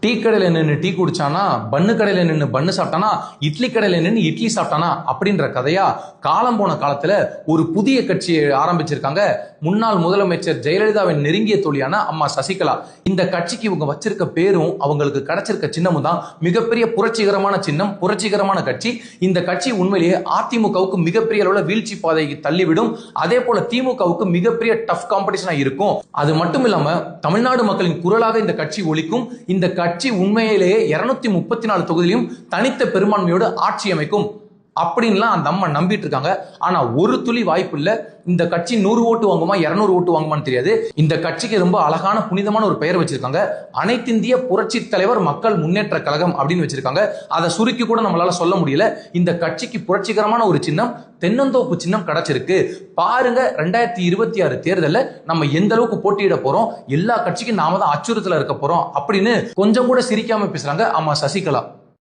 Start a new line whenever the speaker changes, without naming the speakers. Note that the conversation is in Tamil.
டீ கடையில நின்று டீ குடிச்சானா, பன்னு கடையில நின்று பன்னு சாப்பிட்டானா, இட்லி கடையில நின்று இட்லி சாப்பிட்டானா அப்படின்ற கதையா காலம் போன காலத்துல ஒரு புதிய கட்சியை ஆரம்பிச்சிருக்காங்க. முன்னாள் முதலமைச்சர் ஜெயலலிதாவின் நெருங்கிய தோழியான அம்மா சசிகலா. இந்த கட்சிக்கு இவங்க வச்சிருக்க பேரும் அவங்களுக்கு கிடைச்சிருக்க சின்னமும் தான் மிகப்பெரிய புரட்சிகரமான சின்னம், புரட்சிகரமான கட்சி. இந்த கட்சி உண்மையிலேயே அதிமுகவுக்கு மிகப்பெரிய அளவுல வீழ்ச்சி பாதைக்கு தள்ளிவிடும். அதே போல திமுகவுக்கு மிகப்பெரிய டஃப் காம்படிஷனா இருக்கும். அது மட்டும் இல்லாம தமிழ்நாடு மக்களின் குரலாக இந்த கட்சி ஒலிக்கும். இந்த கட்சி உண்மையிலேயே 234 தொகுதியிலும் தனித்த பெரும்பான்மையோடு ஆட்சி அமைக்கும் அப்படின்லாம் அந்த அம்மா நம்பிட்டு இருக்காங்க. ஆனா ஒரு துளி வாய்ப்பு இல்ல. இந்த கட்சி 100 ஓட்டு வாங்குமா 200 ஓட்டு வாங்குமான்னு தெரியாது. இந்த கட்சிக்கு ரொம்ப அழகான புனிதமான ஒரு பெயர் வச்சிருக்காங்க. அனைத்திந்திய புரட்சி தலைவர் மக்கள் முன்னேற்ற கழகம் அப்படின்னு வச்சிருக்காங்க. அதை சுருக்கி கூட நம்மளால சொல்ல முடியல. இந்த கட்சிக்கு புரட்சிகரமான ஒரு சின்னம் தென்னந்தோப்பு சின்னம் கிடைச்சிருக்கு. பாருங்க 2026 தேர்தலில் நம்ம எந்த அளவுக்கு போட்டியிட போறோம், எல்லா கட்சிக்கும் நாம தான் அச்சுறுத்தல இருக்க போறோம் அப்படின்னு கொஞ்சம் கூட சிரிக்காம பேசுறாங்க அம்மா சசிகலா.